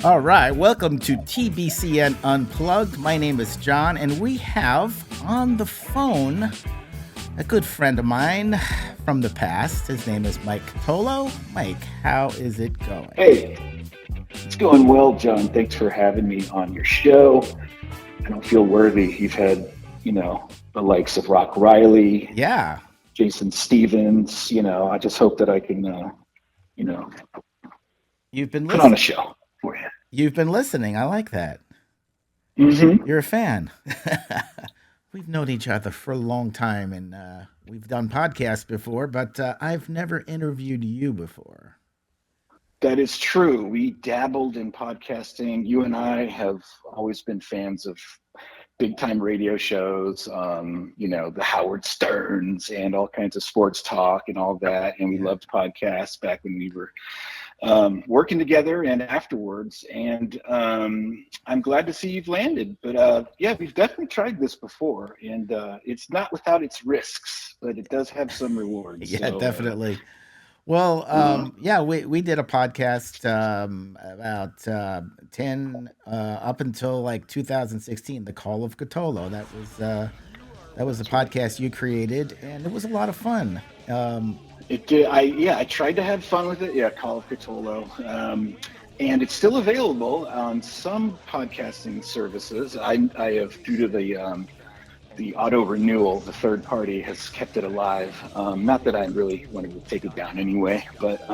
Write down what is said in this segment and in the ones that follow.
All right, welcome to TBCN Unplugged. My name is John, and we have on the phone a good friend of mine from the past. His name is Mike Cutolo. Mike, how is it going? Hey, it's going well, John. Thanks for having me on your show. I don't feel worthy. You've had, the likes of Rock Riley, Yeah. Jason Stevens. I just hope that I can, You've been put on a listening. show for you. You've been listening. I like that. Mm-hmm. You're a fan. We've known each other for a long time, and we've done podcasts before, but I've never interviewed you before. That is true. We dabbled in podcasting. You and I have always been fans of big time radio shows, the Howard Sterns and all kinds of sports talk and all that. And we loved podcasts back when we were working together and afterwards. And I'm glad to see you've landed. But we've definitely tried this before. And it's not without its risks, but it does have some rewards. Yeah, So, definitely. Well, we did a podcast about 10 up until like 2016, The Call of Cutolo. That was the podcast you created, and it was a lot of fun. It did. I tried to have fun with it. Yeah, Call of Cthulhu. And it's still available on some podcasting services. I have, due to the auto renewal, the third party has kept it alive. Not that I really wanted to take it down anyway, but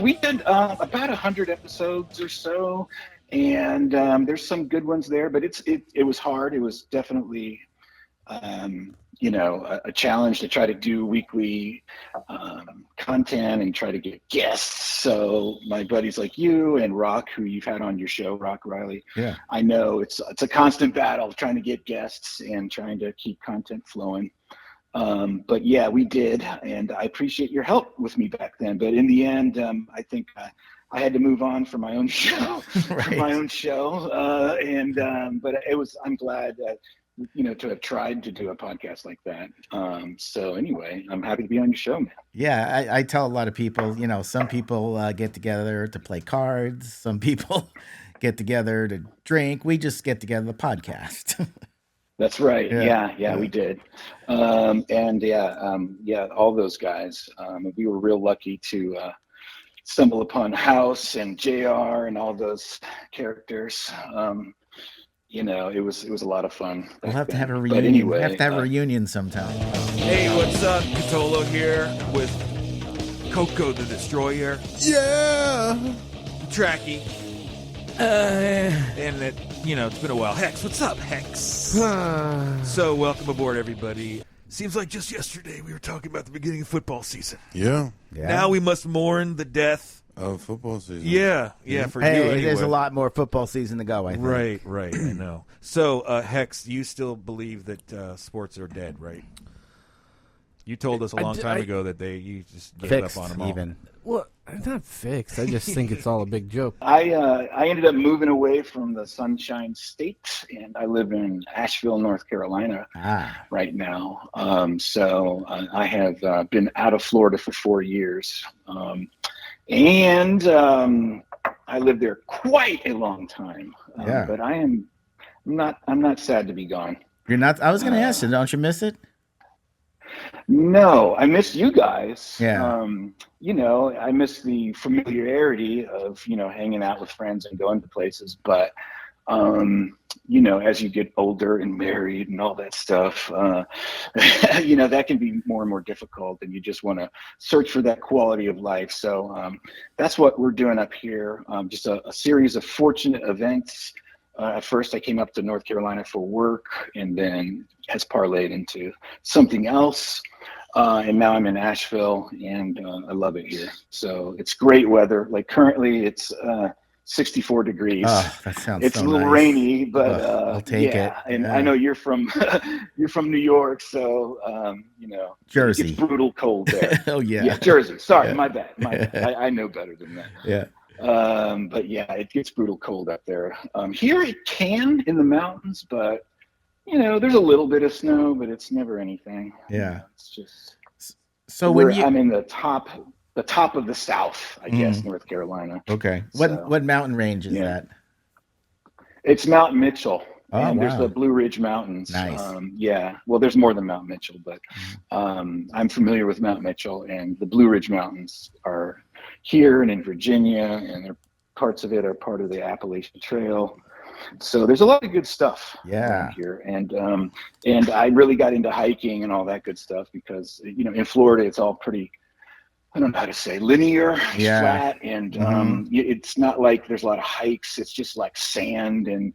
we did about 100 episodes or so, and there's some good ones there. But it was hard. It was definitely a challenge to try to do weekly content and try to get guests. So my buddies like you and Rock, who you've had on your show, Rock Riley, Yeah. I know it's a constant battle trying to get guests and trying to keep content flowing. But yeah, we did, and I appreciate your help with me back then. But in the end, I think I had to move on for my own show, but I'm glad that, to have tried to do a podcast like that. So anyway, I'm happy to be on your show, man. Yeah, I tell a lot of people, some people get together to play cards. Some people get together to drink. We just get together to podcast. That's right. Yeah. We did. All those guys. We were real lucky to stumble upon House and JR and all those characters. It was a lot of fun. We'll have to have a But reunion. anyway, We'll have to have a reunion sometime. Hey, what's up? Cutolo here with Coco the Destroyer. Yeah. Tracky. And it's been a while. Hex, what's up, Hex? So welcome aboard, everybody. Seems like just yesterday we were talking about the beginning of football season. Yeah. Now we must mourn the death of football season. Yeah, for you anyway. There's a lot more football season to go, I think. Right, I know. So, Hex, you still believe that sports are dead, right? You told us a long time ago that you just gave up on them all. Even. Well, I'm not fixed. I just think it's all a big joke. I ended up moving away from the Sunshine State, and I live in Asheville, North Carolina right now. So I have been out of Florida for 4 years. And I lived there quite a long time. But I'm not sad to be gone. You're not. I was going to ask you, don't you miss it? No, I miss you guys. Yeah. I miss the familiarity of, hanging out with friends and going to places. But, as you get older and married and all that stuff, that can be more and more difficult, and you just want to search for that quality of life. So that's what we're doing up here. Just a series of fortunate events. At first, I came up to North Carolina for work, and then has parlayed into something else. And now I'm in Asheville, and I love it here. So it's great weather. Like currently, it's 64 degrees. Oh, that sounds It's so a little nice. rainy, but I'll take it. And Yeah. I know you're from New York, so Jersey. It's brutal cold there. Oh yeah. Yeah, Jersey. Sorry, Yeah. my bad. I know better than that. Yeah. But yeah, it gets brutal cold up there. Here it can in the mountains, but there's a little bit of snow, but it's never anything. Yeah. It's just. So when I'm in the top of the South, I guess, North Carolina. Okay. So, What mountain range is that? It's Mount Mitchell. Oh, And there's wow. the Blue Ridge Mountains. Nice. Yeah. Well, there's more than Mount Mitchell, but I'm familiar with Mount Mitchell, and the Blue Ridge Mountains are here and in Virginia, and they're parts of it are part of the Appalachian Trail. So there's a lot of good stuff around here, and I really got into hiking and all that good stuff because in Florida it's all pretty, I don't know how to say, linear, flat, and it's not like there's a lot of hikes. It's just like sand and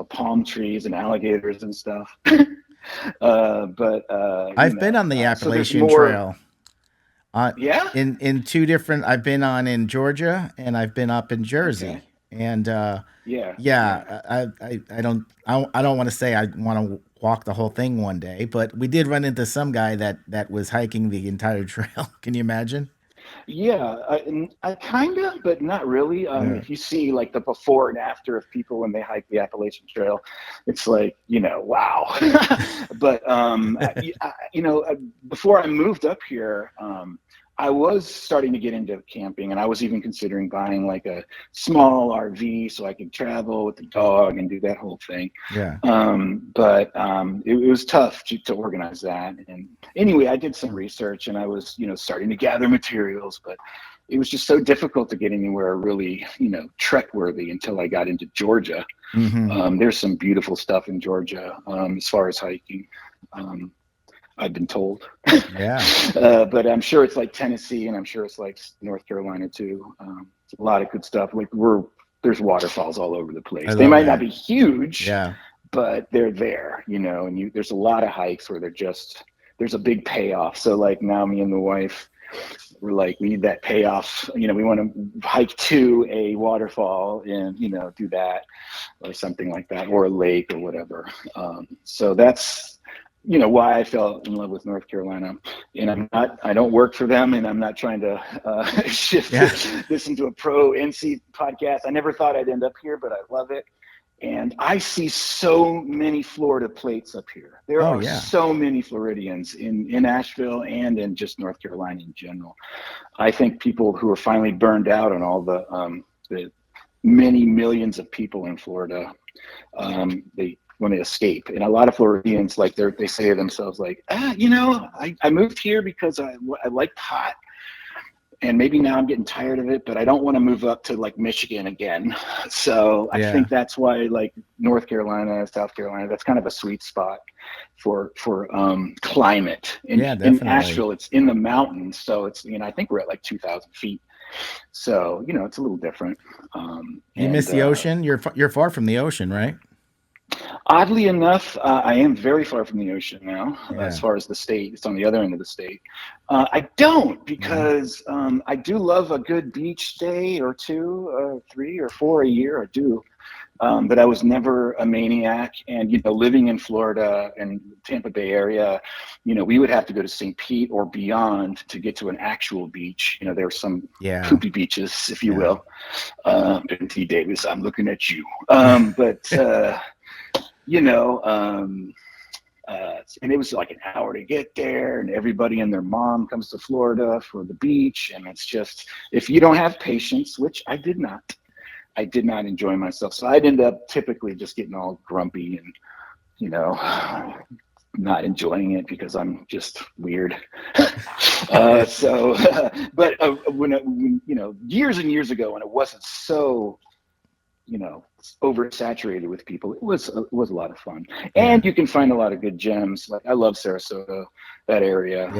palm trees and alligators and stuff. I've been on the Appalachian Trail. In two different. I've been on in Georgia and I've been up in Jersey. Okay. And I don't want to say I want to walk the whole thing one day, but we did run into some guy that was hiking the entire trail. Can you imagine? Yeah, I kind of, but not really. If you see like the before and after of people when they hike the Appalachian Trail, it's like, wow. But, before I moved up here, I was starting to get into camping, and I was even considering buying like a small RV so I could travel with the dog and do that whole thing. Yeah. But it was tough to organize that. And anyway, I did some research, and I was, starting to gather materials, but it was just so difficult to get anywhere really, trek worthy until I got into Georgia. There's some beautiful stuff in Georgia as far as hiking. I've been told. Yeah. But I'm sure it's like Tennessee, and I'm sure it's like North Carolina too. A lot of good stuff. Like there's waterfalls all over the place. They might not be huge, but they're there, and there's a lot of hikes where there's a big payoff. So like now me and the wife, we're like, we need that payoff. We want to hike to a waterfall and, do that or something like that, or a lake or whatever. So that's, why I fell in love with North Carolina. And I don't work for them, and I'm not trying to shift this into a pro NC podcast. I never thought I'd end up here, but I love it. And I see so many Florida plates up here. There are so many Floridians in Asheville and in just North Carolina in general. I think people who are finally burned out on all the many millions of people in Florida, they want to escape. And a lot of Floridians, like they say to themselves, like, I moved here because I liked hot, and maybe now I'm getting tired of it, but I don't want to move up to like Michigan again. So I think that's why like North Carolina, South Carolina, that's kind of a sweet spot for climate. In Asheville, it's in the mountains, so it's I think we're at like 2,000 feet. So it's a little different. You miss the ocean? You're far from the ocean, right? Oddly enough, I am very far from the ocean now, as far as the state. It's on the other end of the state. I don't, because I do love a good beach day or two, 3 or 4 a year. I do. But I was never a maniac. And, living in Florida and Tampa Bay area, we would have to go to St. Pete or beyond to get to an actual beach. There are some poopy beaches, if you will. Ben T. Davis, I'm looking at you. And it was like an hour to get there, and everybody and their mom comes to Florida for the beach. And it's just, if you don't have patience, which I did not enjoy myself. So I'd end up typically just getting all grumpy and, not enjoying it because I'm just weird. When years and years ago, when it wasn't so, oversaturated with people, it was a lot of fun. And you can find a lot of good gems. Like I love Sarasota, that area.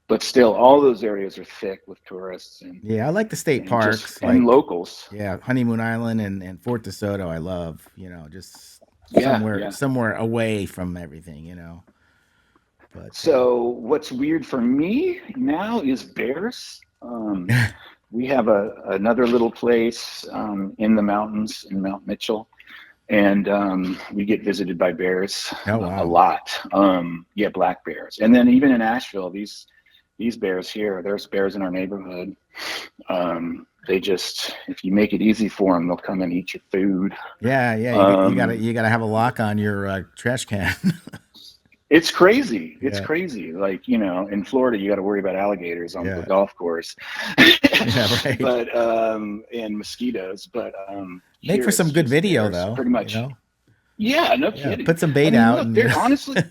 But still, all those areas are thick with tourists. And I like the state parks and locals. Yeah, Honeymoon Island and Fort DeSoto. I love. Just somewhere away from everything. But so what's weird for me now is bears. We have another little place in the mountains in Mount Mitchell, and we get visited by bears a lot. Black bears, and then even in Asheville, these bears here, there's bears in our neighborhood. They just, if you make it easy for them, they'll come and eat your food. You gotta have a lock on your trash can. It's crazy. It's Yeah. crazy. Like, in Florida, you got to worry about alligators on the Yeah. golf course, Yeah, right. but and mosquitoes. But Make here for some it's good just video bears, though. pretty much. Yeah, no Yeah. kidding. Put some I bait mean, out look, and they're honestly.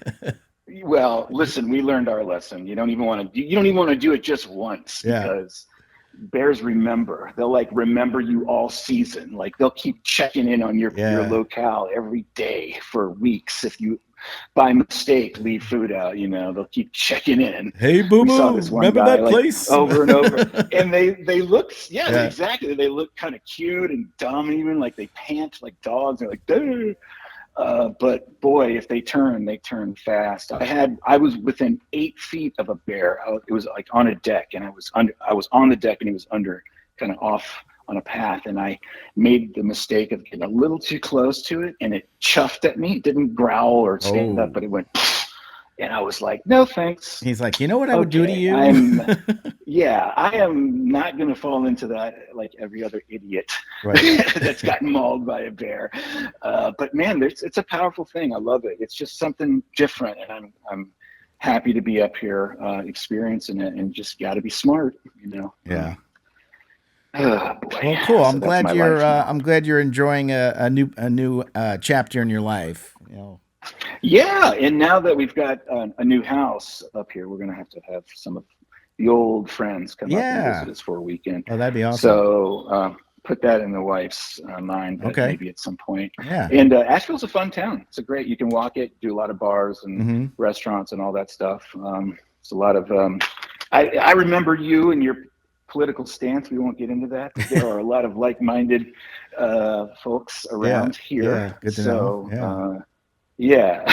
Well, listen, we learned our lesson. You don't even want to. You don't even want to do it just once yeah. because bears remember. They'll like remember you all season. Like they'll keep checking in on your Yeah. locale every day for weeks. If you by mistake leave food out, they'll keep checking in. Hey, boo We saw boo, this one remember guy that like place? over and over, and they look, Yeah. exactly. They look kind of cute and dumb, even like they pant like dogs. They're like, duh. But boy, if they turn fast. I was within 8 feet of a bear. It was like on a deck, and I was on the deck, and he was under, kind of off on a path, and I made the mistake of getting a little too close to it, and it chuffed at me. It didn't growl or stand up, but it went, and I was like, no thanks. He's like, you know what I would do to you? I am not going to fall into that like every other idiot Right. that's gotten mauled by a bear. But man, it's a powerful thing. I love it. It's just something different, and I'm happy to be up here experiencing it, and just got to be smart, Yeah. Oh, boy. Well, cool. So that's my life now. I'm glad you're enjoying a new chapter in your life. Yeah, and now that we've got a new house up here, we're gonna have to have some of the old friends come up and visit us for a weekend. Oh, that'd be awesome. So put that in the wife's mind that Okay. maybe at some point. Yeah. And Asheville's a fun town. It's you can walk it, do a lot of bars and Mm-hmm. restaurants and all that stuff. It's a lot of. I remember you and your political stance. We won't get into that. But there are a lot of like-minded folks around here. Yeah, good to know. Yeah. Yeah.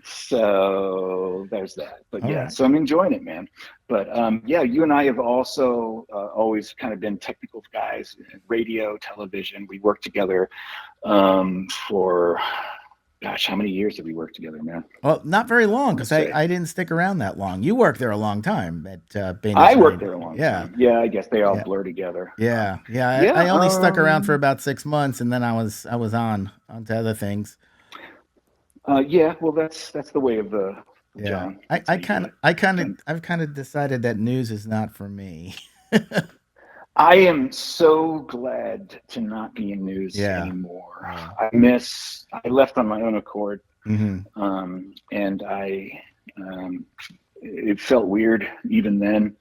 So there's that. But All right. so I'm enjoying it, man. But you and I have also always kind of been technical guys, radio, television. We worked together for, gosh, how many years did we work together, man? Well, not very long, because I didn't stick around that long. You worked there a long time at Baines. I worked there a long time. Yeah, I guess they all blur together. Yeah. I only stuck around for about 6 months, and then I was on to other things. Well, that's the way of the John. I've kind of decided that news is not for me. I am so glad to not be in news anymore. I left on my own accord, Mm-hmm. and it felt weird even then.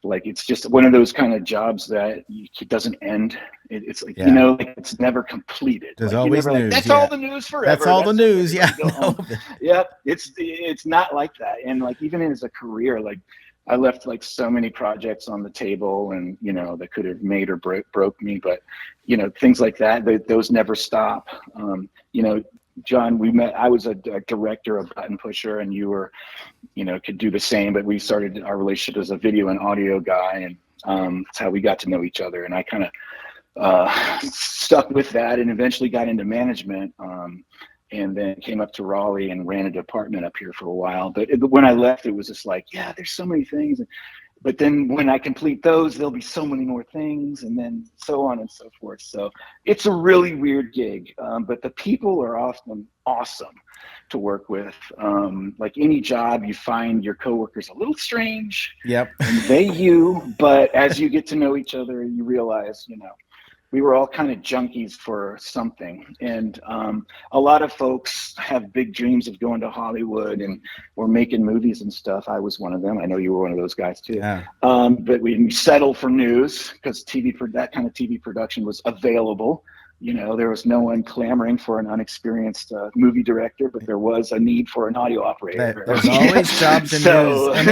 Like it's just one of those kind of jobs that it doesn't end. It's like like it's never completed. There's like, always news. That's all the news forever. That's all the news. Yeah. No. Yep. It's not like that. And like even as a career, like I left like so many projects on the table, and that could have made or broke me. But things like that, those never stop. John, we met. I was a director, a button pusher, and you were, could do the same. But we started our relationship as a video and audio guy, and that's how we got to know each other. And I kind of stuck with that, and eventually got into management, and then came up to Raleigh and ran a department up here for a while. But when I left, it was just like, there's so many things. But then when I complete those, there'll be so many more things, and then so on and so forth. So it's a really weird gig, but the people are often awesome to work with. Like any job, you find your coworkers a little strange. Yep. And but as you get to know each other, you realize, we were all kind of junkies for something. And a lot of folks have big dreams of going to Hollywood and we're making movies and stuff. I was one of them. I know you were one of those guys too. Yeah. But we settled for news because that kind of TV production was available. There was no one clamoring for an unexperienced movie director, but there was a need for an audio operator. There's always jobs in news, and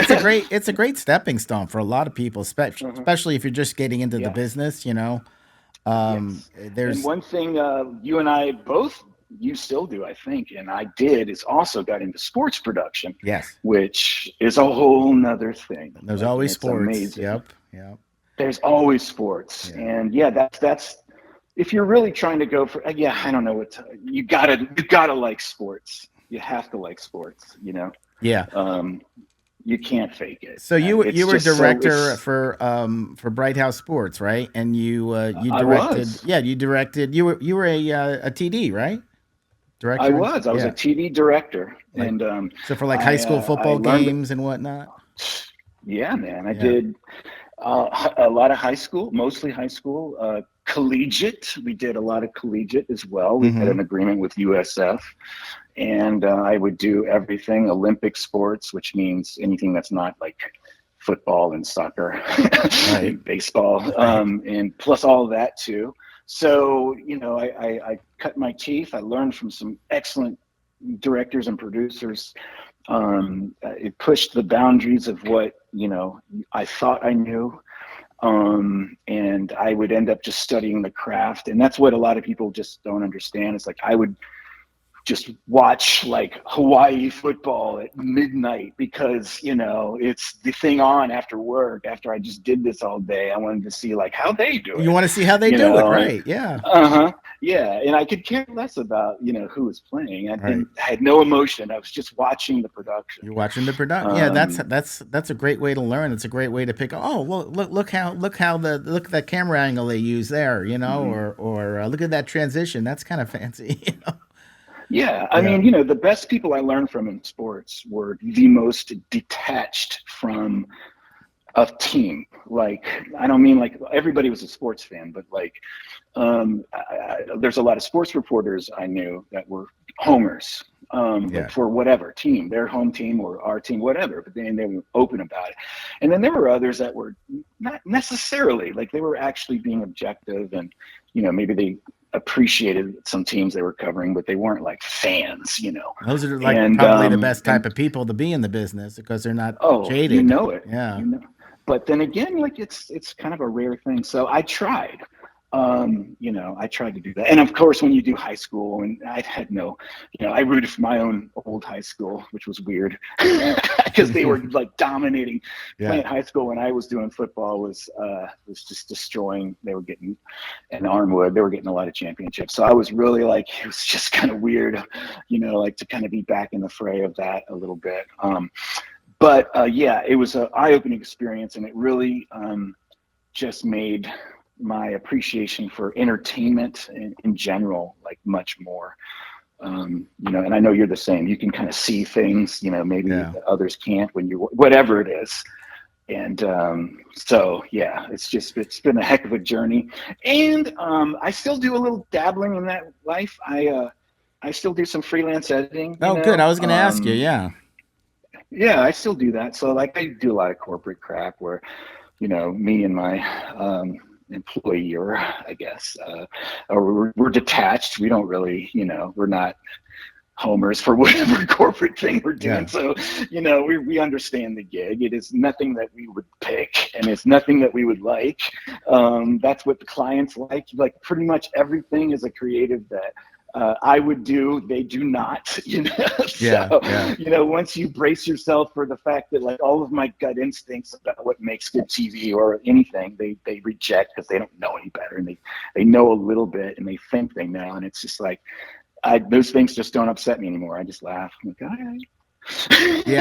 it's a great stepping stone for a lot of people, especially if you're just getting into the business. There's and one thing you and I both, you still do, I think, and I did, is also got into sports production. Yes. Which is a whole nother thing. There's always sports. Amazing. Yep. There's always sports. Yeah. And that's if you're really trying to go for, I don't know you gotta like sports. You have to like sports, Yeah. You can't fake it. So you were director for Bright House Sports, right? And you directed. I was. Yeah, you directed. You were a TD, right? director? I was a TV director, Like, and so for like high school football games and whatnot. Yeah, man, I did a lot of high school, mostly high school, collegiate. We did a lot of collegiate as well. We had an agreement with USF, and I would do everything Olympic sports, which means anything that's not like football and soccer, and baseball, and plus all of that too. So, I cut my teeth. I learned from some excellent directors and producers. It pushed the boundaries of what, I thought I knew. And I would end up just studying the craft. And that's what a lot of people just don't understand. It's like I would just watch like Hawaii football at midnight because, it's the thing on after work. After I just did this all day, I wanted to see like how they do it. You want to see how they do it, right? Yeah. Yeah, and I could care less about who was playing. I had no emotion. I was just watching the production. You're watching the production. Yeah, that's a great way to learn. It's a great way to pick. Oh, well, look at that camera angle they use there. Or look at that transition. That's kind of fancy. Yeah, I mean, the best people I learned from in sports were the most detached from a team. Like, I don't mean like everybody was a sports fan, but like, there's a lot of sports reporters I knew that were homers like for whatever team, their home team or our team, whatever, but then they were open about it. And then there were others that were not necessarily, like they were actually being objective and, maybe they appreciated some teams they were covering, but they weren't like fans, Those are like probably the best type of people to be in the business because they're not jaded. You know it. Yeah. But then again, like it's kind of a rare thing. So I tried. I tried to do that. And of course, when you do high school, and I had I rooted for my own old high school, which was weird because they were like dominating. Playing high school when I was doing football was just destroying. They were getting an Armwood. They were getting a lot of championships. So I was really like, it was just kind of weird, like to kind of be back in the fray of that a little bit. But it was an eye-opening experience, and it really just made my appreciation for entertainment in general like much more. And I know you're the same. You can kind of see things, maybe that others can't when you're whatever it is. And it's been a heck of a journey. And I still do a little dabbling in that life. I still do some freelance editing. Oh, good. I was going to ask you. Yeah. Yeah, I still do that. So like I do a lot of corporate crap where, me and my employee, or I guess, or we're detached. We don't really, we're not homers for whatever corporate thing we're doing. So, we understand the gig. It is nothing that we would pick, and it's nothing that we would like. That's what the clients like. Like pretty much everything is a creative that I would do, they do not, So, once you brace yourself for the fact that like all of my gut instincts about what makes good TV or anything, they reject because they don't know any better, and they know a little bit and they think they know. And it's just like, those things just don't upset me anymore. I just laugh. I'm like, all right. You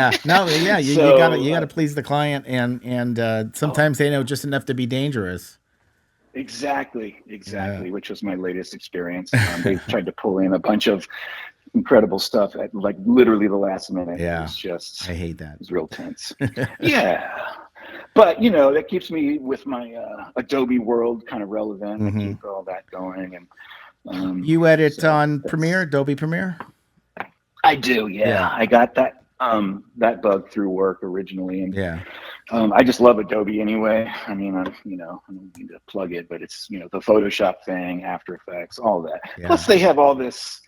gotta please the client, and sometimes they know just enough to be dangerous. Exactly, which was my latest experience. They tried to pull in a bunch of incredible stuff at like literally the last minute. Yeah, it was just, I hate that. It was real tense. Yeah, but that keeps me with my Adobe world kind of relevant. I keep all that going. And you edit on Premiere, Adobe Premiere? I do. Yeah. I got that bug through work originally, and I just love Adobe anyway. I mean, I don't need to plug it, but it's the Photoshop thing, After Effects, all that. Plus, they have all this,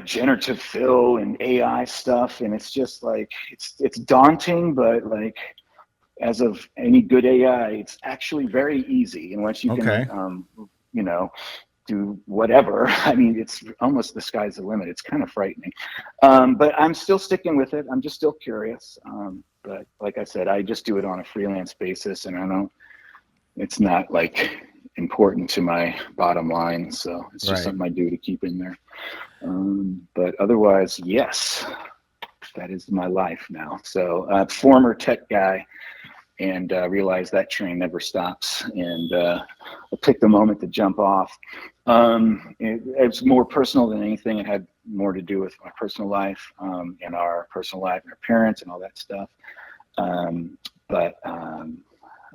generative fill and AI stuff, and it's just like it's daunting, but like as of any good AI, it's actually very easy. And once you can, do whatever. I mean, it's almost the sky's the limit. It's kind of frightening. But I'm still sticking with it. I'm just still curious. But like I said, I just do it on a freelance basis, and it's not like important to my bottom line. So it's just something I do to keep in there. But otherwise, yes, that is my life now. So former tech guy, and realized that train never stops. And I picked the moment to jump off. It's more personal than anything. It had more to do with my personal life, and our personal life, and our parents, and all that stuff. But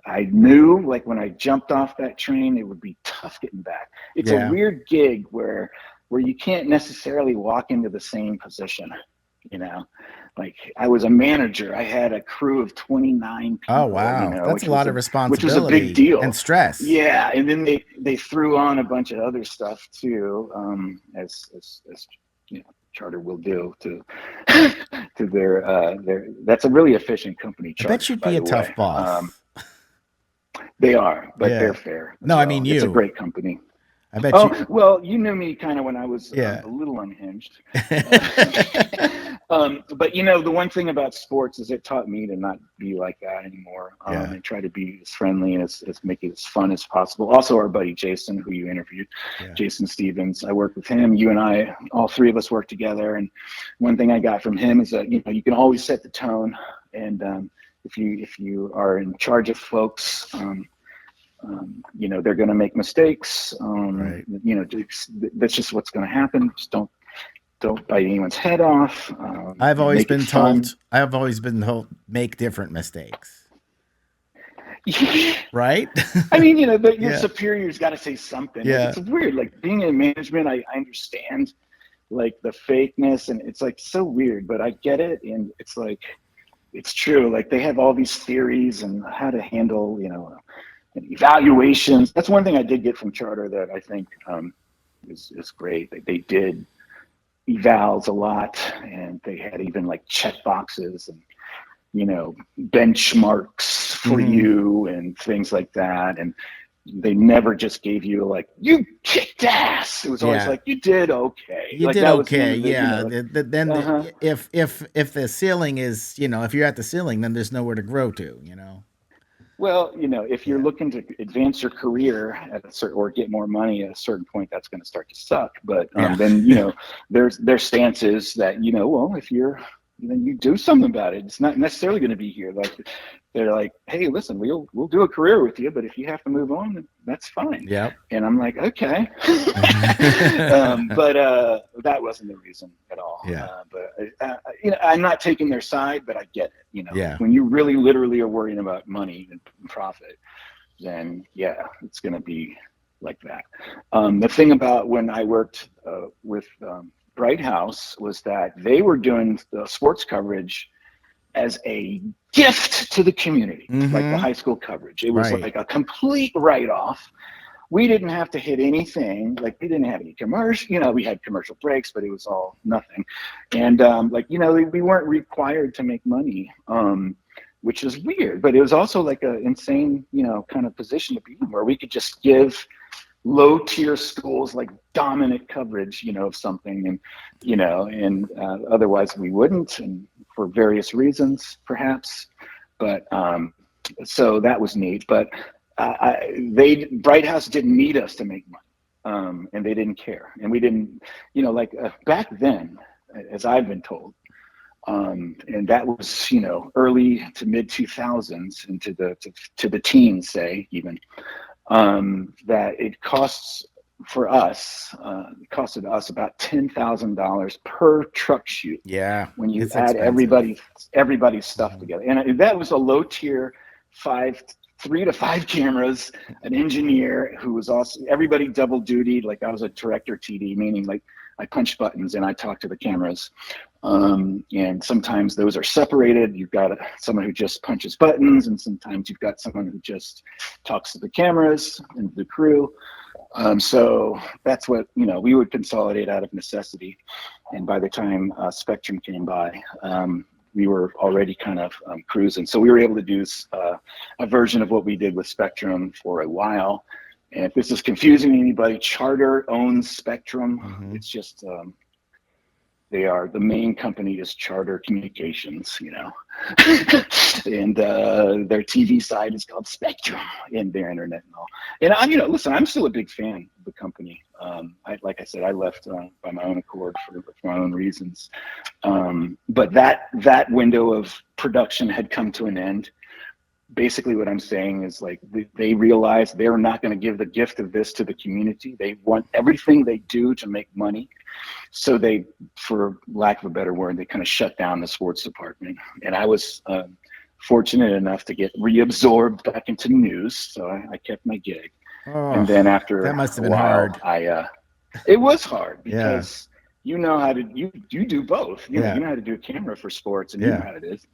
I knew, like, when I jumped off that train, it would be tough getting back. It's a weird gig where you can't necessarily walk into the same position, you know. Like, I was a manager. I had a crew of 29 people. Oh, wow. You know, That's a lot of responsibility. Which was a big deal. And stress. Yeah, and then they threw on a bunch of other stuff too, as you know, Charter will do to to their that's a really efficient company, Charter, I bet you'd be a tough boss. They are, but they're fair. No, I mean, it's a great company. I bet you. Well, you knew me kind of when I was a little unhinged. But, you know, the one thing about sports is it taught me to not be like that anymore, and try to be as friendly and as make it as fun as possible. Also, our buddy Jason, who you interviewed, Jason Stevens, I worked with him. You and I, all three of us worked together. And one thing I got from him is that, you know, you can always set the tone. And if you are in charge of folks, you know, they're going to make mistakes. You know, that's just what's going to happen. Just don't bite anyone's head off. I've always been told make different mistakes. Right? I mean, you know, your superior's got to say something. Yeah. It's weird. Like, being in management, I understand, like, the fakeness, and it's like so weird, but I get it. And it's like, it's true. Like, they have all these theories and how to handle, you know, evaluations. That's one thing I did get from Charter that I think is great. They did evals a lot, and they had even like check boxes and, you know, benchmarks for you and things like that. And they never just gave you like, you kicked ass. It was always like, you did okay. You like, did okay. You know, then if the ceiling is, you know, if you're at the ceiling, then there's nowhere to grow to, you know. Well, you know, if you're looking to advance your career at a certain, or get more money at a certain point, that's going to start to suck. But then, you know, their stance is that, you know, well, then you do something about it. It's not necessarily going to be here. Like, they're like, hey, listen, we'll do a career with you, but if you have to move on, that's fine. Yeah. And I'm like, okay. But that wasn't the reason at all. Yeah. But you know, I'm not taking their side, but I get it. You know, when you really literally are worrying about money and profit, then it's going to be like that. The thing about when I worked with Bright House was that they were doing the sports coverage as a gift to the community, like the high school coverage. It was like a complete write-off. We didn't have to hit anything. Like, we didn't have any commercial, you know, we had commercial breaks, but it was all nothing. And like, you know, we weren't required to make money, which is weird, but it was also like an insane, you know, kind of position to be in, where we could just give low tier schools like dominant coverage, you know, of something, and, you know, and otherwise we wouldn't, and for various reasons, perhaps. But so that was neat. But Bright House didn't need us to make money, and they didn't care, and we didn't, you know, like back then, as I've been told, and that was, you know, early to mid 2000s into the teens, say, even. That it costed us about $10,000 per truck shoot. Yeah, when you add everybody's stuff together, and that was a low tier 3 to 5 cameras, an engineer who was also, everybody double duty. Like, I was a director TD, meaning like I punch buttons and I talk to the cameras. And sometimes those are separated. You've got someone who just punches buttons, and sometimes you've got someone who just talks to the cameras and the crew. So that's what, you know, we would consolidate out of necessity. And by the time Spectrum came by, we were already kind of cruising. So we were able to do a version of what we did with Spectrum for a while. And if this is confusing anybody, Charter owns Spectrum. It's just, the main company is Charter Communications, you know, and their TV side is called Spectrum, and their internet and all. And I'm, you know, listen, I'm still a big fan of the company. Like I said, I left by my own accord for my own reasons. But that window of production had come to an end. basically what I'm saying is like they realize they're not going to give the gift of this to the community. They want everything they do to make money. So they, for lack of a better word, they kind of shut down the sports department. And I was fortunate enough to get reabsorbed back into news. So I kept my gig. Oh, and then after that must have a been while, hard. it was hard Yeah. because you know how to, you do both. You know, Yeah. you know how to do a camera for sports, and Yeah. you know how it is.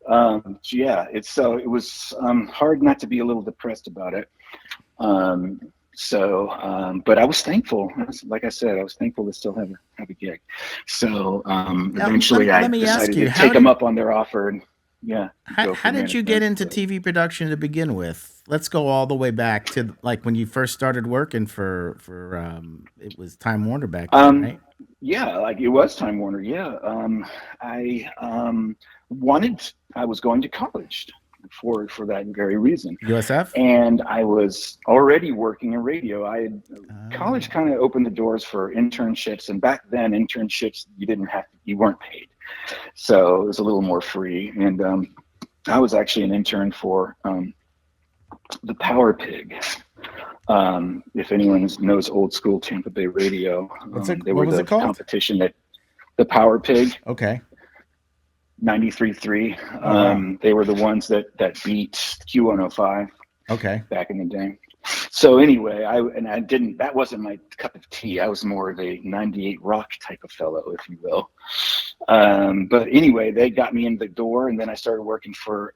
It was hard not to be a little depressed about it. But I was thankful. Like I said, I was thankful to still have a gig. So eventually let me ask decided you, to take them up on their offer. And how did you get into TV production to begin with? Let's go all the way back to like when you first started working for it was Time Warner back then, right? Yeah, like it was Time Warner. Yeah. I was going to college for that very reason. USF? And I was already working in radio. College kind of opened the doors for internships, and back then internships you weren't paid, so it was a little more free. And I was actually an intern for the Power Pig. If anyone knows old school Tampa Bay radio, they were the competition that the Power Pig. Okay. 93.3. They were the ones that beat Q105. Okay. Back in the day. So anyway, that wasn't my cup of tea. I was more of a 98 rock type of fellow, if you will. But anyway, they got me in the door, and then I started working for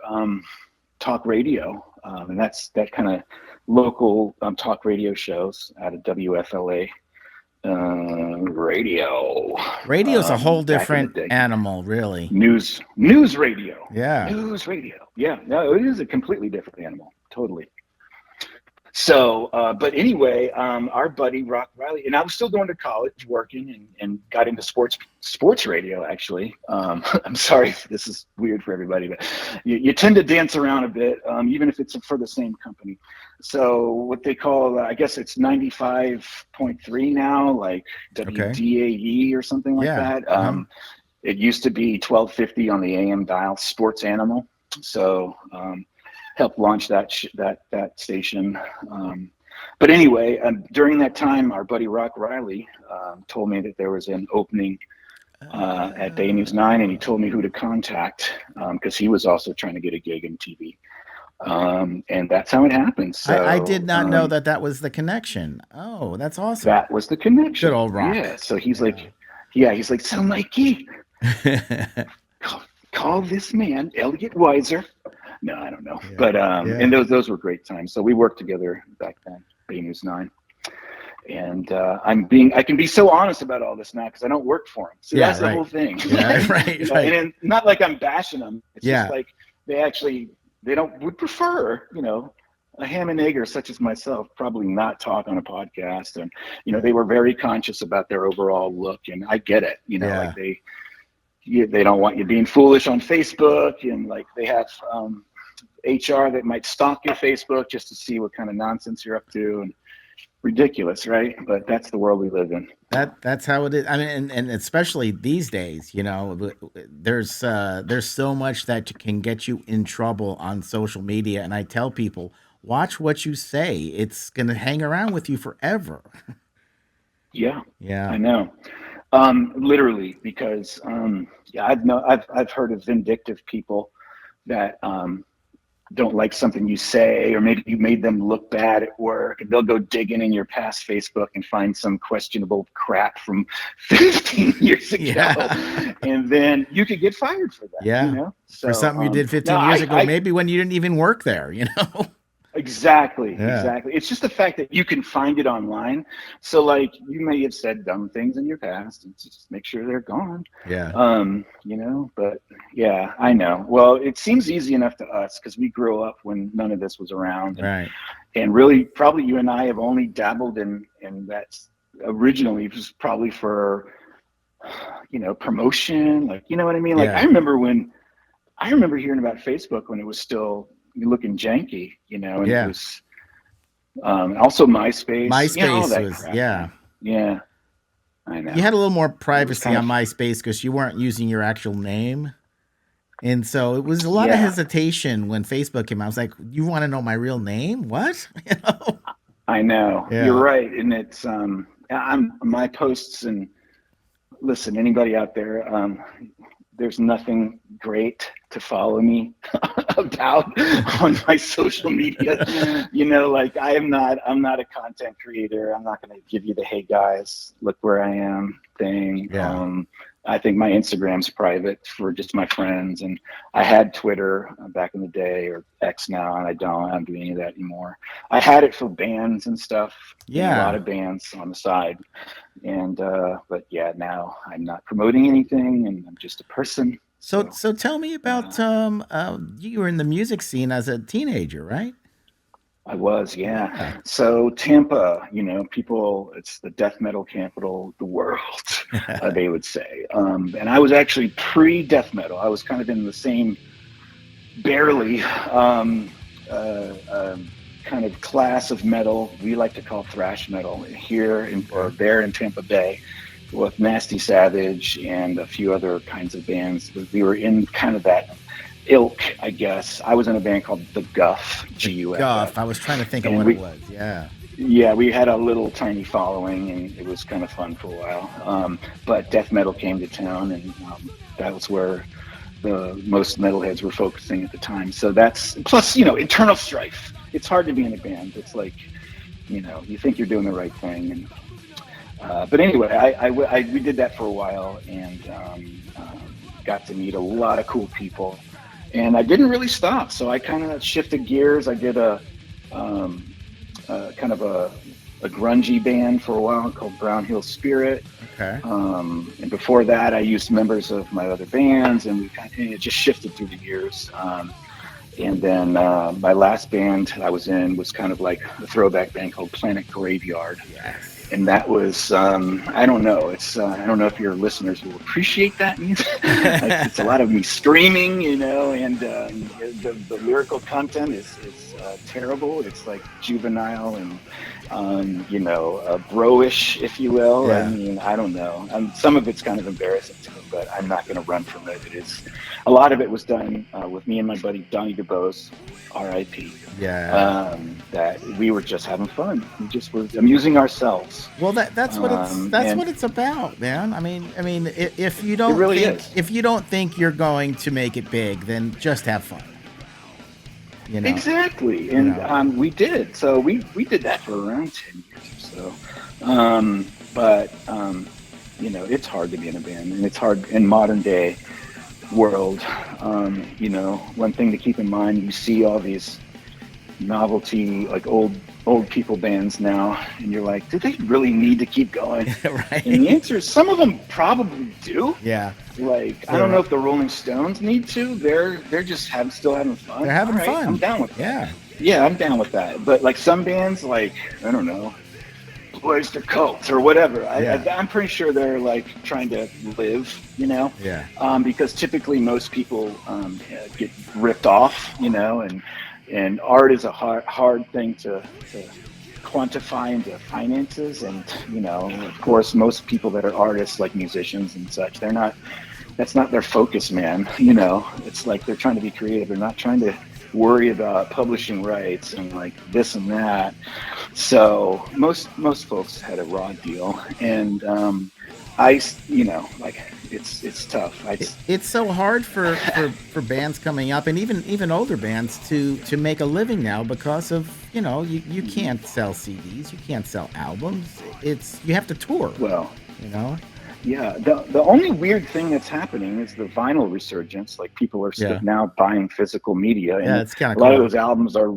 talk radio, and that kind of local talk radio shows out of WFLA. Radio's a whole different animal, really. News radio. Yeah. News radio. Yeah. No, it is a completely different animal. Totally. So, but anyway, our buddy Rock Riley, and I was still going to college, working, and got into sports radio. Actually, I'm sorry if this is weird for everybody, but you tend to dance around a bit, even if it's for the same company. So, what they call, I guess it's 95.3 now, like WDAE or something like that. It used to be 1250 on the AM dial, Sports Animal. So. Helped launch that station. But anyway, during that time, our buddy Rock Riley told me that there was an opening at Bay News 9, and he told me who to contact because he was also trying to get a gig in TV. And that's how it happened. So, I did not know that was the connection. Oh, that's awesome. That was the connection. Good old Rock. Yeah. So he's like, so Mikey, call this man, Elliot Weiser. No, I don't know. Yeah, but and those were great times. So we worked together back then, Bay News 9. And I can be so honest about all this now because I don't work for them. So that's the whole thing. Yeah, right. And not like I'm bashing them. It's just like they would prefer, a ham and egger such as myself, probably not talk on a podcast. And, they were very conscious about their overall look. And I get it, like they don't want you being foolish on Facebook, and like they have HR that might stalk your Facebook just to see what kind of nonsense you're up to, and ridiculous, right? But that's the world we live in. That's how it is. I mean, and especially these days, there's so much that can get you in trouble on social media, and I tell people, watch what you say. It's gonna hang around with you forever. Yeah. I know. Literally, because I've heard of vindictive people that don't like something you say, or maybe you made them look bad at work, and they'll go digging in your past Facebook and find some questionable crap from 15 years ago, and then you could get fired for that. Yeah, for something you did 15 years ago, maybe when you didn't even work there. Exactly. It's just the fact that you can find it online. So like you may have said dumb things in your past, and just make sure they're gone. But yeah, I know. Well, it seems easy enough to us because we grew up when none of this was around. And really, probably you and I have only dabbled in that originally. It was probably for, promotion. Like, you know what I mean? Like I remember hearing about Facebook when it was still looking janky, and it was also MySpace. MySpace was crap. Yeah, I know. You had a little more privacy on MySpace because you weren't using your actual name. And so it was a lot of Yeah. hesitation when Facebook came out. I was like, "You want to know my real name? What?" You know? I know. You're Yeah. right. And it's I'm my posts, and listen, anybody out there, there's nothing great to follow me about on my social media. You know, like I'm not a content creator. I'm not going to give you the "hey guys, look where I am" thing. Yeah. I think my Instagram's private for just my friends, and I had Twitter back in the day, or X now, and I don't do any of that anymore. I had it for bands and stuff, and a lot Yeah. of bands on the side. And but yeah, now I'm not promoting anything, and I'm just a person. So So so tell me about you were in the music scene as a teenager, right? I was, yeah. Yeah. So Tampa, people, it's the death metal capital of the world, they would say. And I was actually pre-death metal. I was kind of in the same, barely, kind of class of metal we like to call thrash metal here or Okay. there in Tampa Bay, with Nasty Savage and a few other kinds of bands. We were in kind of that ilk, I guess. I was in a band called the Guff, The Guff, Guff. I was trying to think of and what it was. Yeah. we had a little tiny following, and it was kind of fun for a while. But death metal came to town, and that was where the most metalheads were focusing at the time. So that's plus, internal strife. It's hard to be in a band. It's like, you think you're doing the right thing, and but anyway, we did that for a while, and got to meet a lot of cool people, and I didn't really stop. So I kind of shifted gears. I did kind of a grungy band for a while called Brown Hill Spirit. Okay. And before that, I used members of my other bands, and it just shifted through the years. And then my last band I was in was kind of like a throwback band called Planet Graveyard. Yes. And that was, I don't know. I don't know if your listeners will appreciate that music. It's a lot of me screaming, and the lyrical content is terrible. It's like juvenile and, bro-ish, if you will. Yeah. I mean, I don't know. Some of it's kind of embarrassing to me, but I'm not going to run from it. A lot of it was done with me and my buddy Donnie DeBose, R.I.P. Yeah. That we were just having fun. We just were amusing ourselves. Well, that's what And what it's about, man. I mean, if you it don't really think is. if you don't think you're going to make it big, then just have fun. Exactly, and we did. So we did that for around 10 years or so. But it's hard to be in a band, and it's hard in modern day world. One thing to keep in mind: you see all these novelty, like old people bands now, and you're like, do they really need to keep going? Right. And the answer is some of them probably do. Yeah. Like, I don't know if the Rolling Stones need to. They're just still having fun. They're having All right, fun. I'm down with that. Yeah. Yeah, I'm down with that. But like some bands, like, I don't know, Boys to Cult or whatever. I'm pretty sure they're like trying to live, Yeah. because typically most people get ripped off, and art is a hard thing to quantify into finances. And, of course, most people that are artists, like musicians and such, that's not their focus, man. It's like they're trying to be creative. They're not trying to worry about publishing rights and like this and that. So most folks had a raw deal, and it's tough. It's so hard for bands coming up, and even older bands to make a living now because of you can't sell CDs, you can't sell albums. You have to tour. Well, you know. Yeah, the only weird thing that's happening is the vinyl resurgence. Like people are now buying physical media, and Yeah, it's kind of a lot cool. of those albums are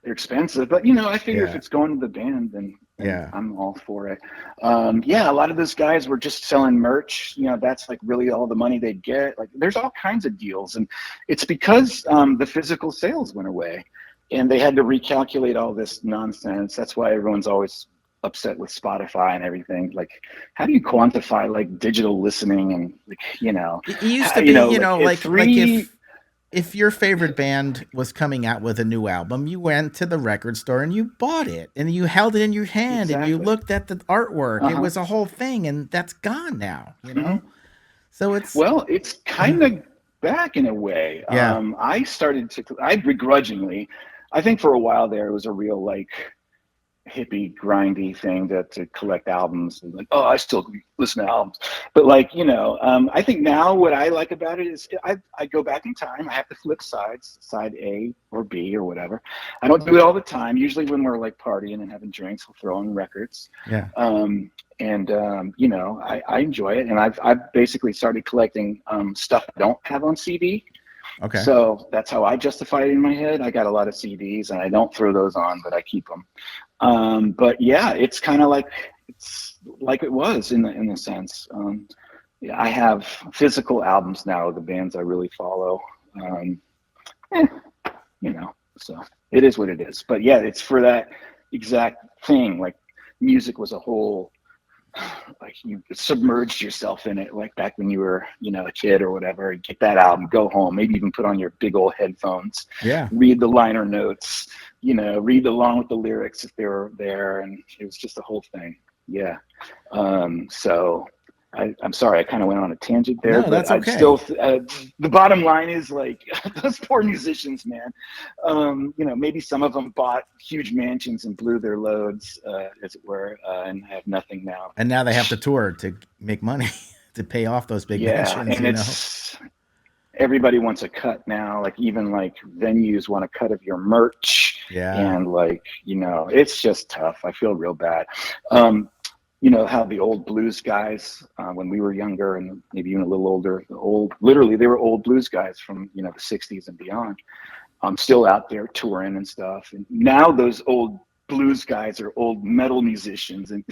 they're expensive. But I figure if it's going to the band, then I'm all for it. A lot of those guys were just selling merch. That's like really all the money they get. Like there's all kinds of deals, and it's because the physical sales went away, and they had to recalculate all this nonsense. That's why everyone's always upset with Spotify and everything. Like, how do you quantify like digital listening and It used to be, if your favorite band was coming out with a new album, you went to the record store and you bought it and you held it in your hand and you looked at the artwork. It was a whole thing, and that's gone now, So it's kind of back in a way. Yeah. I begrudgingly, I think for a while there, it was a real like hippie grindy thing to collect albums and like, oh, I still listen to albums, but like, I think now what I like about it is I go back in time. I have to flip sides, side A or B or whatever. I don't do it all the time. Usually when we're like partying and having drinks, we'll throw on records. Yeah. I enjoy it, and I've basically started collecting stuff I don't have on CD. Okay. So that's how I justify it in my head. I got a lot of CDs, and I don't throw those on, but I keep them. But yeah, it's kind of like it was in the sense. Yeah, I have physical albums now of the bands I really follow. So it is what it is. But yeah, it's for that exact thing. Like music was a whole. Like you submerged yourself in it, like back when you were, a kid or whatever. You get that album, go home, maybe even put on your big old headphones. Yeah. Read the liner notes, read along with the lyrics if they were there, and it was just a whole thing. Yeah. So I'm sorry, I kind of went on a tangent there, No, but that's okay. I'd still, the bottom line is like those poor musicians, man. Maybe some of them bought huge mansions and blew their loads, as it were, and have nothing now. And now they have to tour to make money to pay off those big mansions. And everybody wants a cut now. Like even like venues want a cut of your merch. Yeah. And like, it's just tough. I feel real bad. How the old blues guys, when we were younger and maybe even a little older, literally they were old blues guys from, the 60s and beyond. Still out there touring and stuff. And now those old blues guys are old metal musicians. And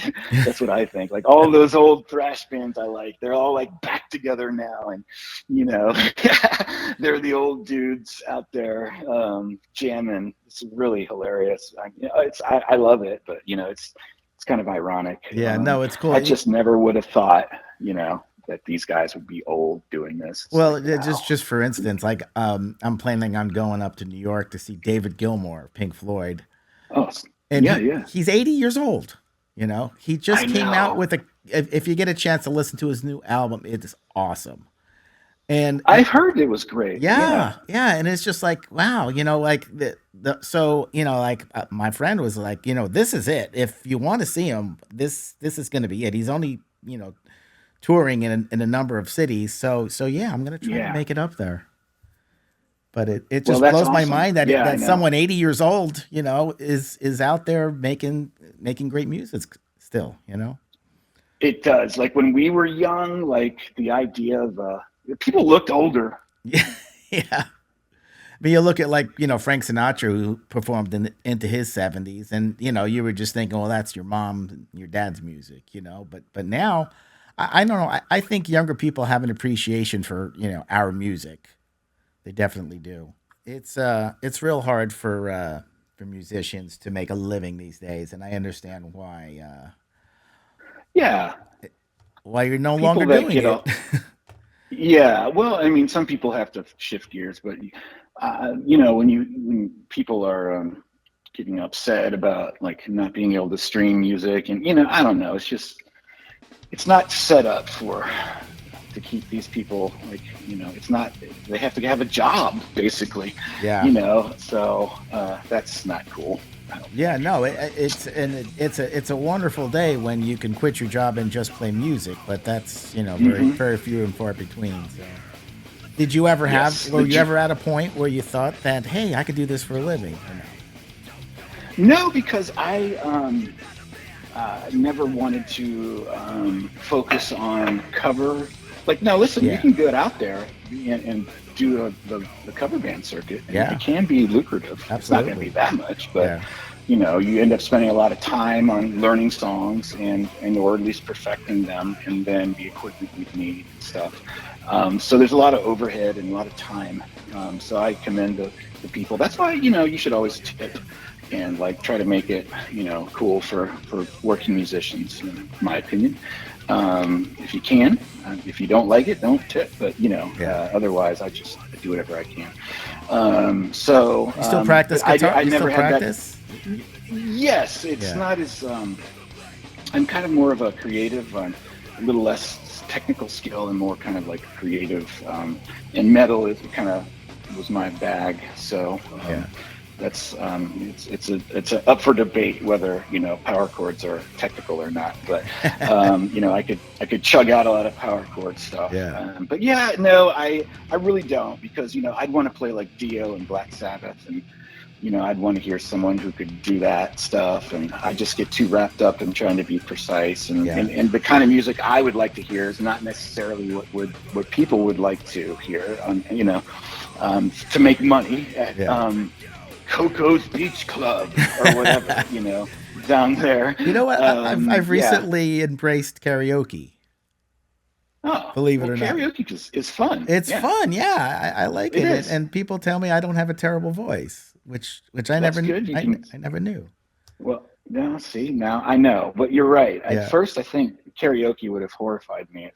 that's what I think. Like all those old thrash bands I like, they're all like back together now. And, they're the old dudes out there jamming. It's really hilarious. I love it, but, it's kind of ironic. Yeah, no, it's cool. I just never would have thought, that these guys would be old doing this. Well, just for instance, like I'm planning on going up to New York to see David Gilmour, Pink Floyd. Oh, and yeah. He's 80 years old. He just came out with if you get a chance to listen to his new album, it's awesome. And I've heard it was great. Yeah. And it's just like, wow, like my friend was like, this is it. If you want to see him, this is going to be it. He's only, touring in a number of cities. So yeah, I'm going to try to make it up there. But it just blows my mind that someone 80 years old, is out there making great music still, It does. Like when we were young, like the idea of, people looked older. Yeah. But you look at Frank Sinatra, who performed into his 70s, and you were just thinking, well, that's your mom and your dad's music, But now, I don't know. I think younger people have an appreciation for our music. They definitely do. It's real hard for musicians to make a living these days, and I understand why. Why you're no longer doing it. Yeah, well, I mean, some people have to shift gears, but when people are getting upset about like not being able to stream music, and I don't know, it's not set up to keep these people like it's not. They have to have a job basically. Yeah. So that's not cool. Yeah, no, it's a wonderful day when you can quit your job and just play music, but that's very very few and far between. So, did you ever were you ever at a point where you thought that, hey, I could do this for a living? Or no? No, because I never wanted to focus on cover. Like, no, listen, you can get out there and do the cover band circuit. And it can be lucrative. Absolutely. It's not going to be that much, but you end up spending a lot of time on learning songs or at least perfecting them, and then the equipment you need and stuff. So there's a lot of overhead and a lot of time. So I commend the people. That's why you should always tip and like try to make it cool for working musicians, in my opinion. If you can. If you don't like it, don't tip. But otherwise, I do whatever I can. So you still practice guitar? I never had practice? That. Yes, it's not as. I'm kind of more of a creative. I'm a little less technical skill and more kind of like creative. And metal is kind of was my bag. So that's it's a up for debate whether power chords are technical or not. But I could chug out a lot of power chord stuff. Yeah. But yeah, no, I really don't, because I'd want to play like Dio and Black Sabbath, and I'd want to hear someone who could do that stuff, and I just get too wrapped up in trying to be precise. And the kind of music I would like to hear is not necessarily what people would like to hear, to make money at Coco's Beach Club or whatever, down there. You know what? I've recently embraced karaoke. Oh, believe it or not. Karaoke is fun. It's fun, yeah. I like it. And people tell me I don't have a terrible voice, which I never I never knew. Well, now I know, but you're right. At first, I think karaoke would have horrified me.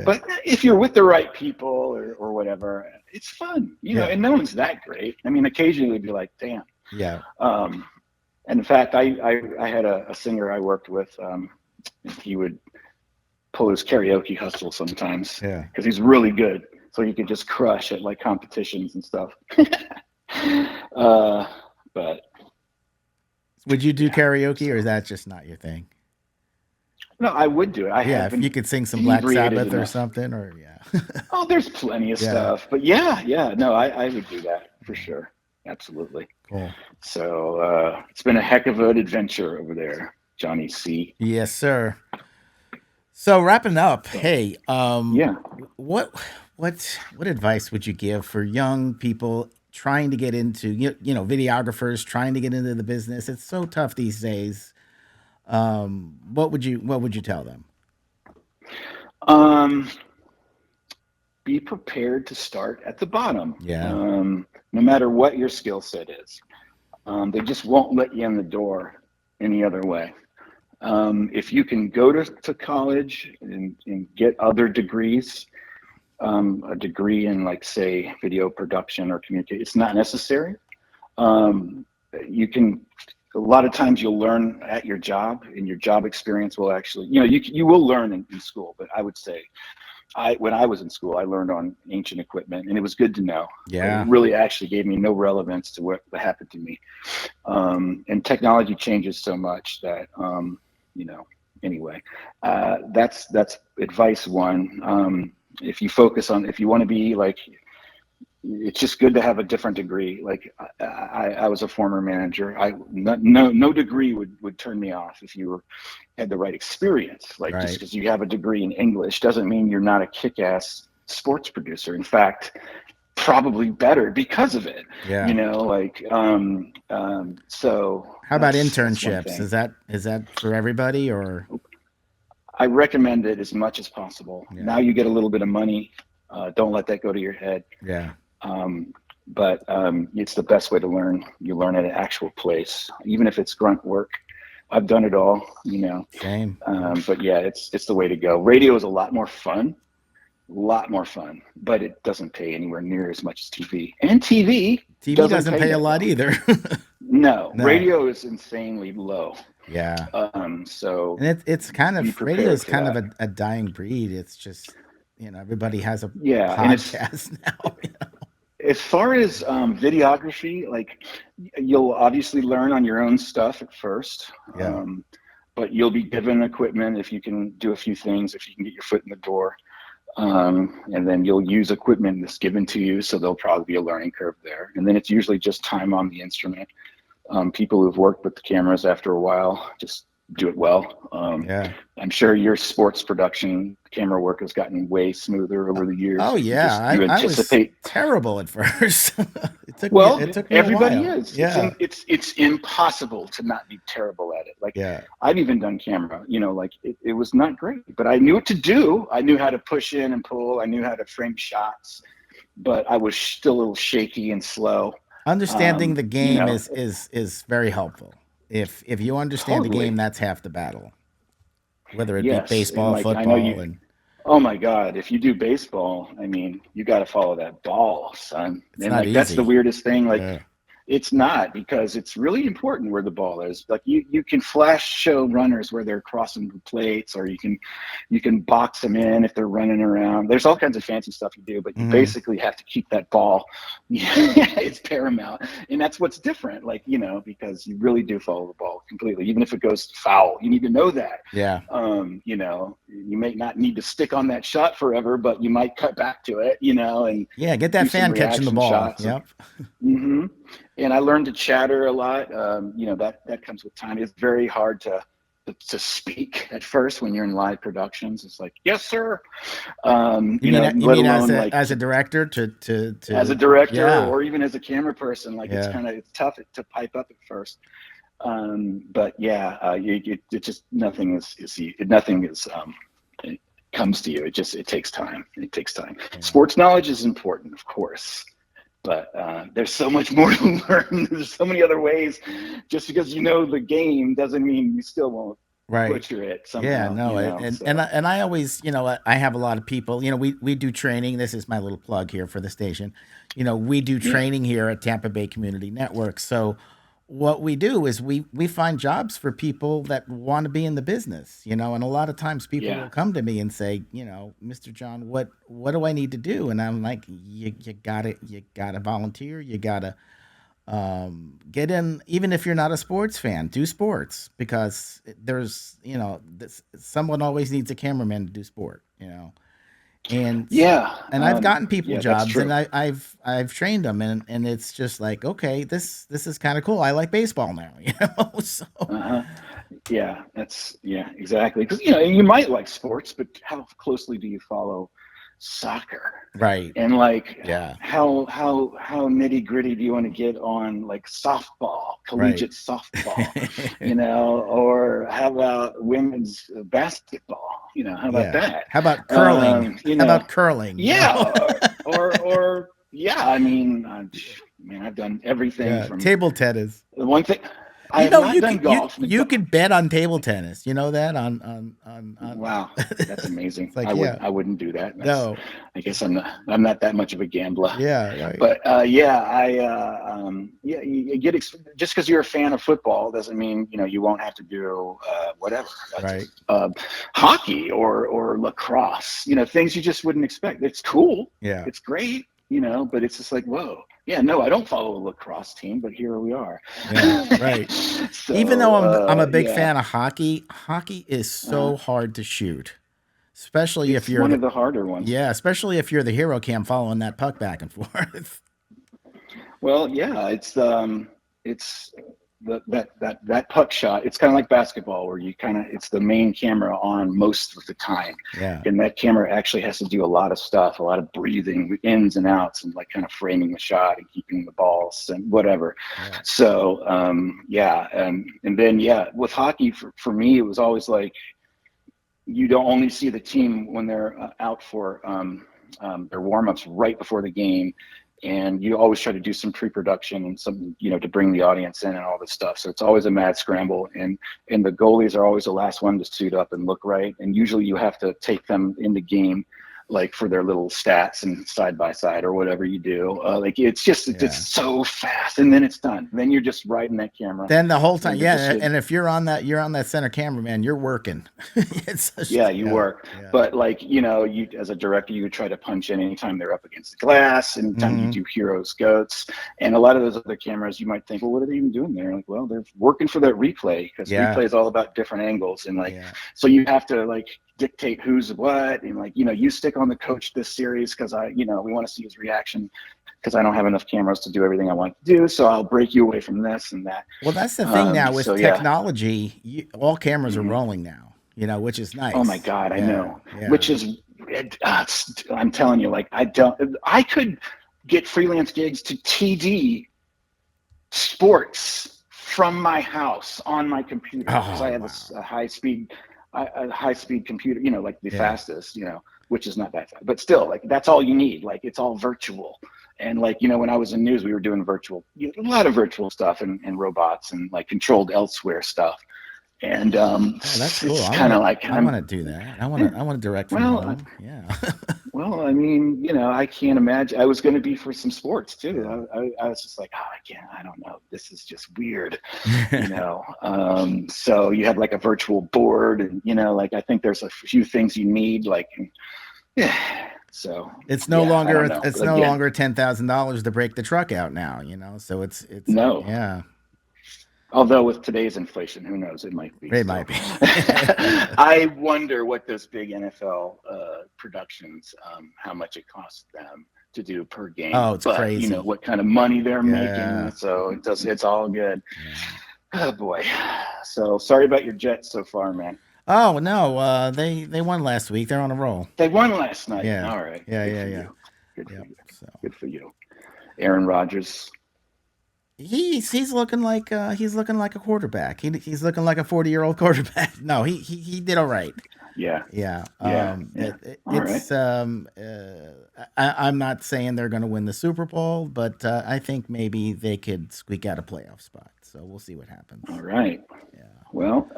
But if you're with the right people or whatever, it's fun, and no one's that great. I mean, occasionally it'd be like, damn. Yeah. And in fact, I had a singer I worked with. He would pull his karaoke hustle sometimes, because he's really good, so he could just crush at like competitions and stuff. But would you do karaoke, or is that just not your thing? No, I would do it. If you could sing some Black Sabbath or something, or Oh, there's plenty of stuff, but no, I would do that for sure, absolutely. Cool. So it's been a heck of an adventure over there, Johnny C. Yes, sir. So wrapping up, hey, what advice would you give for young people trying to get into, videographers trying to get into the business? It's so tough these days. What would you tell them? Be prepared to start at the bottom. Yeah. No matter what your skill set is, they just won't let you in the door any other way. If you can go to college and get other degrees, a degree in, like, say, video production or communication, it's not necessary. You can, a lot of times you'll learn at your job, and your job experience will actually, you will learn in school, but I would say, when I was in school, I learned on ancient equipment, and it was good to know. Yeah. It really actually gave me no relevance to what happened to me. And technology changes so much that, anyway, that's advice one. If you want to be like, it's just good to have a different degree. Like I was a former manager. No degree would turn me off if you had the right experience. Like, just because you have a degree in English doesn't mean you're not a kick-ass sports producer. In fact, probably better because of it. Yeah. So how about internships? Is that for everybody, or? I recommend it as much as possible. Yeah. Now you get a little bit of money. Don't let that go to your head. Yeah. But it's the best way to learn. You learn at an actual place, even if it's grunt work. I've done it all, Same. But yeah, it's the way to go. Radio is a lot more fun, but it doesn't pay anywhere near as much as TV. And TV doesn't pay a lot either. No, radio is insanely low. Yeah. So and it's kind of, radio is kind of a dying breed. It's just, everybody has a podcast now. As far as videography, like, you'll obviously learn on your own stuff at first. Yeah. But you'll be given equipment if you can do a few things, if you can get your foot in the door. And then you'll use equipment that's given to you, so there'll probably be a learning curve there. And then it's usually just time on the instrument. People who've worked with the cameras after a while just do it well. I'm sure your sports production camera work has gotten way smoother over the years. Oh yeah, I was terrible at first. It took me everybody a while. Is. Yeah. It's impossible to not be terrible at it. Like, I've even done camera, it was not great, but I knew what to do. I knew how to push in and pull. I knew how to frame shots, but I was still a little shaky and slow. Understanding the game is very helpful. If you understand the game, that's half the battle. Whether it be baseball, football, oh my God, if you do baseball, I mean, you got to follow that ball, son. It's not easy. That's the weirdest thing. Like, It's not, because it's really important where the ball is. Like you can flash show runners where they're crossing the plates, or you can box them in if they're running around. There's all kinds of fancy stuff you do, but you basically have to keep that ball. It's paramount, and that's what's different. Like, you know, because you really do follow the ball completely, even if it goes foul. You need to know that. Yeah. You know, you may not need to stick on that shot forever, but you might cut back to it. You know, and yeah, get that fan catching the ball. Shots. Yep. And I learned to chatter a lot. You know, that comes with time. It's very hard to speak at first when you're in live productions. It's like, yes, sir. You mean as a director to as a director, or even as a camera person, like it's tough to pipe up at first. But it just nothing it comes to you. It takes time. It takes time. Yeah. Sports knowledge is important, of course. But there's so much more to learn. There's so many other ways. Just because you know the game doesn't mean you still won't butcher it somehow. Yeah, no, and I always, you know, I have a lot of people. You know, we do training. This is my little plug here for the station. You know, we do training here at Tampa Bay Community Network. So what we do is we find jobs for people that want to be in the business, you know, and a lot of times people will come to me and say, you know, Mr. John, what do I need to do? And I'm like, you gotta volunteer. You gotta get in, even if you're not a sports fan, do sports, because there's, you know, someone always needs a cameraman to do sport, you know. And I've gotten people jobs, and I've trained them, and it's just like, okay, this is kind of cool. I like baseball now, you know. So exactly, because you know, you might like sports, but how closely do you follow soccer? Right. And like, how nitty gritty do you want to get on like softball, collegiate softball, you know, or how about women's basketball? You know, how about that? How about curling? You know, how about curling? Yeah. or I mean, I've done everything from table tennis. The one thing. You could bet on table tennis. You know that on Wow, that's amazing. Like, I wouldn't do that. No, I guess I'm not that much of a gambler. Yeah, right. But you get just because you're a fan of football doesn't mean, you know, you won't have to do whatever. Right. Hockey or lacrosse. You know, things you just wouldn't expect. It's cool. Yeah. It's great. You know, but it's just like, whoa. Yeah, no, I don't follow a lacrosse team, but here we are. Yeah, right. So, even though I'm a big fan of hockey is so hard to shoot, especially if you're one of the harder ones. Yeah, especially if you're the hero cam following that puck back and forth. Well, yeah, it's that puck shot. It's kind of like basketball, where it's the main camera on most of the time. Yeah. And that camera actually has to do a lot of stuff, a lot of breathing, ins and outs, and like kind of framing the shot and keeping the balls and whatever. Yeah. So, and then, with hockey, for me, it was always like, you don't only see the team when they're out for their warm-ups right before the game. And you always try to do some pre-production and some, you know, to bring the audience in and all this stuff. So it's always a mad scramble, and the goalies are always the last one to suit up and look right. And usually you have to take them in the game, like for their little stats and side by side or whatever you do. Like it's so fast, and then it's done. Then you're just riding that camera. Then the whole time, and if you're on that center camera, man, you're working. You work. Yeah. But like, you know, you as a director, you would try to punch in anytime they're up against the glass, anytime you do heroes, goats, and a lot of those other cameras, you might think, well, what are they even doing there? Like, well, they're working for that replay, because replay is all about different angles, and like, so you have to like dictate who's what, and like, you know, you stick on the coach this series because we want to see his reaction, because I don't have enough cameras to do everything I want to do, so I'll break you away from this and that. Well, that's the thing now with technology. All cameras are rolling now, you know, which is nice. Oh my God, I know. Which is, I'm telling you, like, I could get freelance gigs to TD sports from my house on my computer, because I have a high speed computer, you know, like the fastest, you know, which is not that fast, but still, like, that's all you need. Like, it's all virtual. And like, you know, when I was in news, we were doing a lot of virtual stuff and robots and like controlled elsewhere stuff. And that's cool. It's kind of like, I want to do that. I want to direct from home. Yeah. Well, I mean, you know, I can't imagine. I was going to be for some sports too. I was just like, I I don't know. This is just weird, So you have like a virtual board, and like I think there's a few things you need, like, yeah. So it's no longer I don't know. it's But no again, longer $10,000 to break the truck out now. So it's no. yeah. Although with today's inflation, who knows? It might be. It might be. I wonder what those big NFL productions, how much it costs them to do per game. Oh, it's but, crazy. What kind of money they're Yeah. making. So it's all good. Yeah. Oh boy. So sorry about your Jets so far, man. Oh no, they won last week. They're on a roll. They won last night. Yeah. All right. Yeah. Good for Yep, you. so. Good for you. Aaron Rodgers. He's looking like a quarterback. He's looking like a 40-year-old quarterback. No, he did all right. Yeah. Yeah. Right. I'm not saying they're going to win the Super Bowl, but I think maybe they could squeak out a playoff spot. So we'll see what happens. All right. Yeah. Well,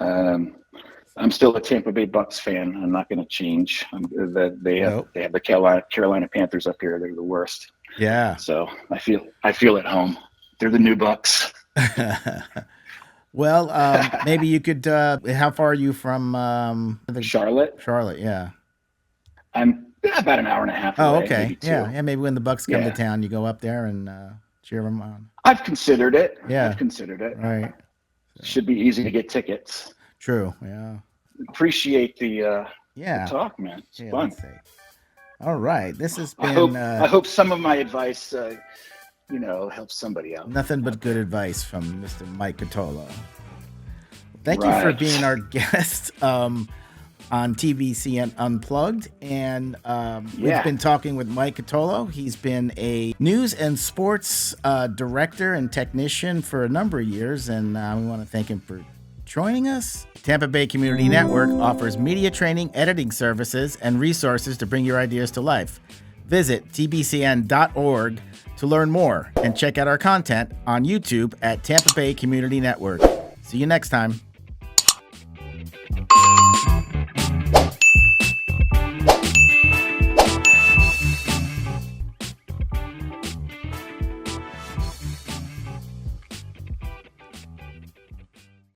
I'm still a Tampa Bay Bucks fan. I'm not going to change. They have the Carolina Panthers up here. They're the worst. Yeah. So I feel at home. They're the new Bucks. Well, maybe you could. How far are you from Charlotte? Charlotte, yeah. I'm about an hour and a half away. Oh, okay. Maybe two. Yeah. Maybe when the Bucks come to town, you go up there and cheer them on. I've considered it. Yeah. I've considered it. Right. Should be easy to get tickets. True. Yeah. Appreciate the talk, man. It's fun. All right. This has been. I hope some of my advice, helps somebody out. Nothing but good advice from Mr. Mike Cutolo. Thank you for being our guest on TBCN Unplugged. And we've been talking with Mike Cutolo. He's been a news and sports director and technician for a number of years. And we want to thank him for joining us. Tampa Bay Community Network offers media training, editing services, and resources to bring your ideas to life. Visit tbcn.org to learn more and check out our content on YouTube at Tampa Bay Community Network. See you next time.